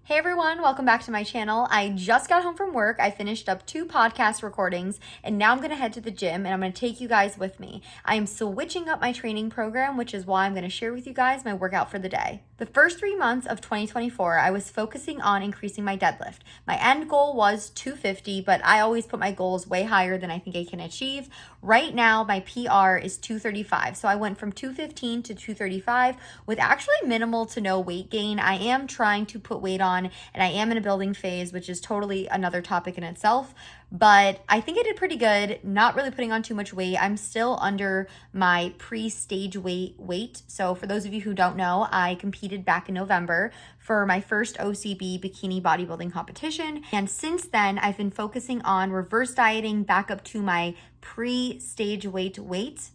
Hey everyone, welcome back to my channel. I just got home from work. I finished up 2 podcast recordings and now I'm gonna head to the gym and I'm gonna take you guys with me. I am switching up my training program, which is why I'm gonna share with you guys my workout for the day. The first 3 months of 2024, I was focusing on increasing my deadlift. My end goal was 250, but I always put my goals way higher than I think I can achieve. Right now, my PR is 235. So I went from 215 to 235 with actually minimal to no weight gain. I am trying to put weight on and I am in a building phase, which is totally another topic in itself. But I think I did pretty good, not really putting on too much weight. I'm still under my pre-stage weight. So for those of you who don't know, I competed back in November for my first OCB bikini bodybuilding competition. And since then, I've been focusing on reverse dieting back up to my pre-stage weight.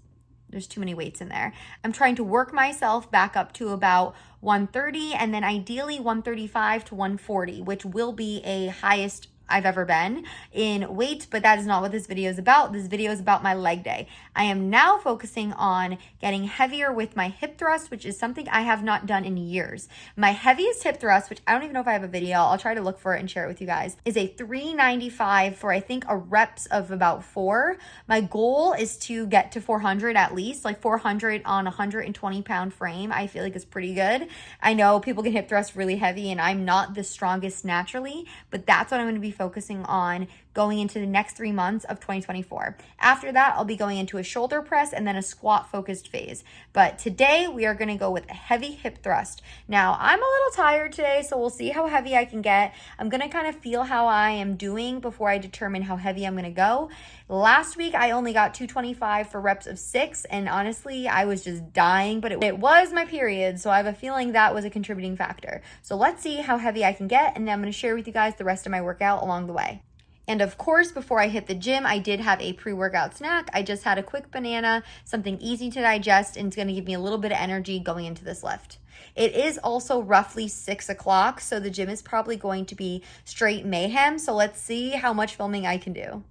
There's too many weights in there. I'm trying to work myself back up to about 130 and then ideally 135 to 140, which will be a highest I've ever been in weight, but that is not what this video is about. This video is about my leg day. I am now focusing on getting heavier with my hip thrust, which is something I have not done in years. My heaviest hip thrust, which I don't even know if I have a video, I'll try to look for it and share it with you guys, is a 395 for I think a reps of about 4. My goal is to get to 400 at least, like 400 on a 120 pound frame. I feel like is pretty good. I know people can hip thrust really heavy and I'm not the strongest naturally, but that's what I'm going to be focusing on going into the next 3 months of 2024. After that, I'll be going into a shoulder press and then a squat focused phase. But today we are going to go with a heavy hip thrust. Now, I'm a little tired today, so we'll see how heavy I can get. I'm going to kind of feel how I am doing before I determine how heavy I'm going to go. Last week, I only got 225 for reps of 6, and honestly, I was just dying, but it was my period, so I have a feeling that was a contributing factor. So let's see how heavy I can get, and then I'm going to share with you guys the rest of my workout along the way. And of course, before I hit the gym, I did have a pre-workout snack. I just had a quick banana, something easy to digest, and it's going to give me a little bit of energy going into this lift. It is also roughly 6 o'clock, so the gym is probably going to be straight mayhem. So let's see how much filming I can do.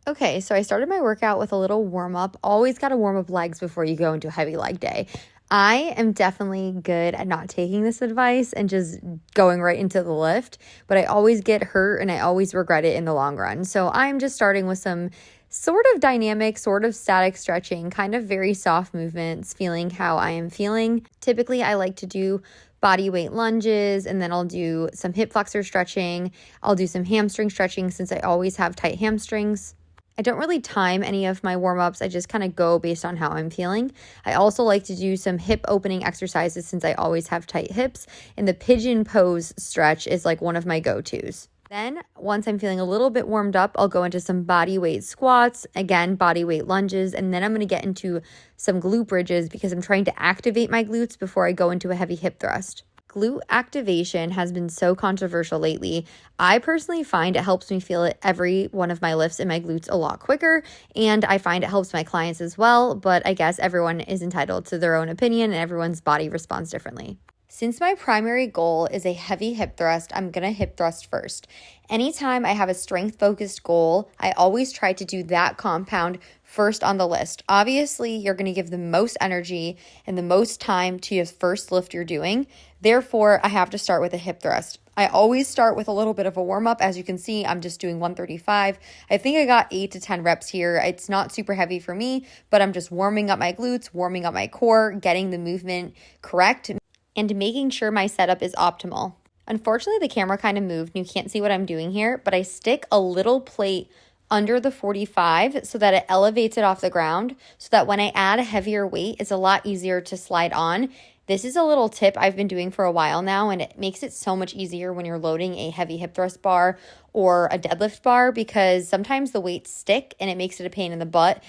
Okay, so I started my workout with a little warm-up. Always got to warm up legs before you go into a heavy leg day. I am definitely good at not taking this advice and just going right into the lift, but I always get hurt and I always regret it in the long run. So I'm just starting with some sort of dynamic, sort of static stretching, kind of very soft movements, feeling how I am feeling. Typically, I like to do body weight lunges, and then I'll do some hip flexor stretching. I'll do some hamstring stretching since I always have tight hamstrings. I don't really time any of my warm-ups. I just kind of go based on how I'm feeling. I also like to do some hip opening exercises since I always have tight hips, and the pigeon pose stretch is like one of my go-tos. Then once I'm feeling a little bit warmed up, I'll go into some body weight squats, again, body weight lunges, and then I'm going to get into some glute bridges because I'm trying to activate my glutes before I go into a heavy hip thrust. Glute activation has been so controversial lately. I personally find it helps me feel it every one of my lifts in my glutes a lot quicker, and I find it helps my clients as well, but I guess everyone is entitled to their own opinion and everyone's body responds differently. Since my primary goal is a heavy hip thrust, I'm going to hip thrust first. Anytime I have a strength-focused goal, I always try to do that compound first on the list. Obviously, you're going to give the most energy and the most time to your first lift you're doing. Therefore, I have to start with a hip thrust. I always start with a little bit of a warm-up. As you can see, I'm just doing 135. I think I got 8 to 10 reps here. It's not super heavy for me, but I'm just warming up my glutes, warming up my core, getting the movement correct, and making sure my setup is optimal. Unfortunately, the camera kind of moved and you can't see what I'm doing here, but I stick a little plate under the 45 so that it elevates it off the ground so that when I add a heavier weight, it's a lot easier to slide on. This is a little tip I've been doing for a while now, and it makes it so much easier when you're loading a heavy hip thrust bar or a deadlift bar because sometimes the weights stick and it makes it a pain in the butt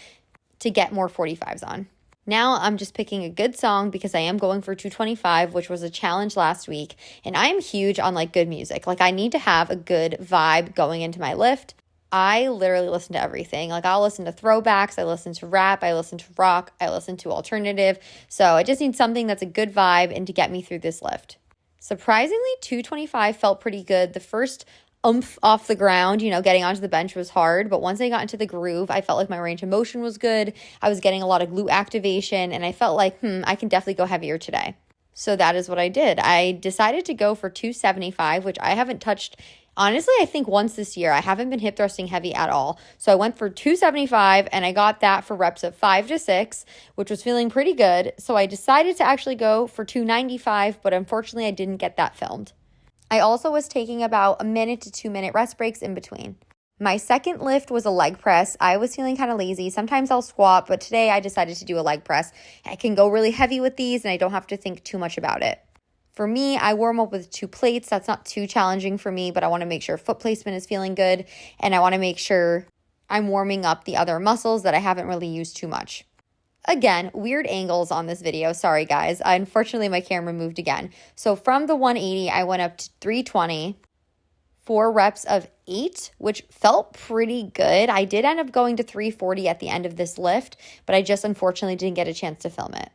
to get more 45s on. Now I'm just picking a good song because I am going for 225, which was a challenge last week. And I am huge on like good music. Like I need to have a good vibe going into my lift. I literally listen to everything. Like I'll listen to throwbacks, I listen to rap, I listen to rock, I listen to alternative. So I just need something that's a good vibe and to get me through this lift. Surprisingly, 225 felt pretty good. The first oomph off the ground, getting onto the bench was hard, but once I got into the groove, I felt like my range of motion was good. I was getting a lot of glute activation and I felt like, I can definitely go heavier today. So that is what I did. I decided to go for 275, which I haven't touched. Honestly, I think once this year. I haven't been hip thrusting heavy at all. So I went for 275 and I got that for reps of 5 to 6, which was feeling pretty good. So I decided to actually go for 295, but unfortunately I didn't get that filmed. I also was taking about a minute to 2 minute rest breaks in between. My second lift was a leg press. I was feeling kind of lazy. Sometimes I'll squat, but today I decided to do a leg press. I can go really heavy with these and I don't have to think too much about it. For me, I warm up with 2 plates. That's not too challenging for me, but I want to make sure foot placement is feeling good and I want to make sure I'm warming up the other muscles that I haven't really used too much. Again, weird angles on this video. Sorry, guys. Unfortunately, my camera moved again. So from the 180, I went up to 320. 4 reps of 8, which felt pretty good. I did end up going to 340 at the end of this lift, but I just unfortunately didn't get a chance to film it.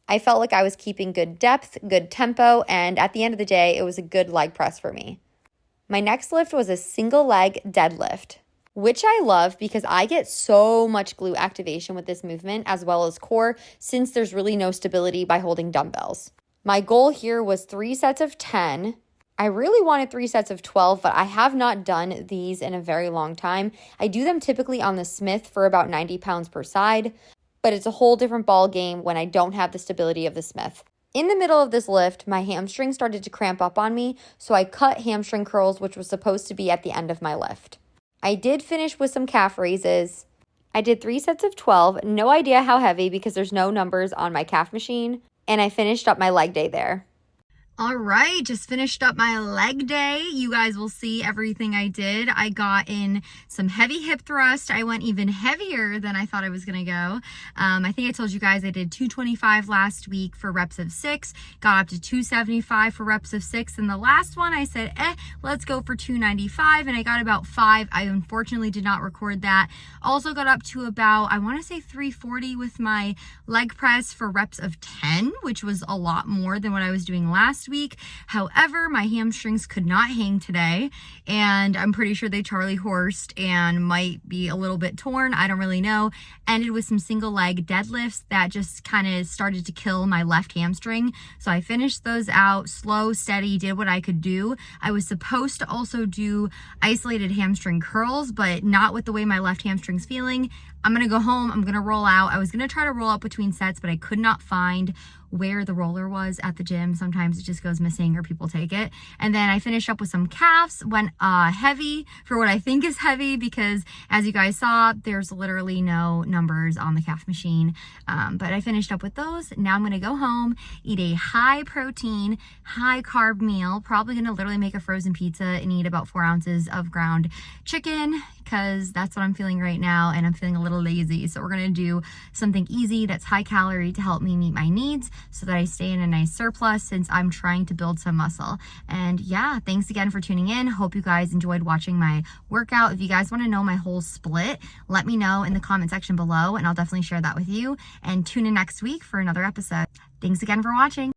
I felt like I was keeping good depth, good tempo, and at the end of the day, it was a good leg press for me. My next lift was a single leg deadlift, which I love because I get so much glute activation with this movement as well as core since there's really no stability by holding dumbbells. My goal here was 3 sets of 10. I really wanted 3 sets of 12, but I have not done these in a very long time. I do them typically on the Smith for about 90 pounds per side, but it's a whole different ball game when I don't have the stability of the Smith. In the middle of this lift, my hamstring started to cramp up on me, so I cut hamstring curls, which was supposed to be at the end of my lift. I did finish with some calf raises. I did 3 sets of 12, no idea how heavy because there's no numbers on my calf machine, and I finished up my leg day there. All right, just finished up my leg day. You guys will see everything I did. I got in some heavy hip thrust. I went even heavier than I thought I was gonna go. I think I told you guys I did 225 last week for reps of 6, got up to 275 for reps of 6, and the last one I said, let's go for 295, and I got about 5. I unfortunately did not record that. Also got up to about, I wanna say 340 with my leg press for reps of 10, which was a lot more than what I was doing last week. However, my hamstrings could not hang today, and I'm pretty sure they Charlie horsed and might be a little bit torn. I don't really know. Ended with some single leg deadlifts that just kind of started to kill my left hamstring. So I finished those out slow, steady, did what I could do. I was supposed to also do isolated hamstring curls, but not with the way my left hamstring's feeling. I'm gonna go home, I'm gonna roll out. I was gonna try to roll out between sets, but I could not find where the roller was at the gym. Sometimes it just goes missing or people take it. And then I finished up with some calves, went heavy for what I think is heavy because as you guys saw, there's literally no numbers on the calf machine. But I finished up with those. Now I'm gonna go home, eat a high protein, high carb meal, probably gonna literally make a frozen pizza and eat about 4 ounces of ground chicken because that's what I'm feeling right now and I'm feeling a little lazy. So we're gonna do something easy that's high calorie to help me meet my needs so that I stay in a nice surplus since I'm trying to build some muscle. And yeah, thanks again for tuning in. Hope you guys enjoyed watching my workout. If you guys wanna know my whole split, let me know in the comment section below and I'll definitely share that with you. And tune in next week for another episode. Thanks again for watching.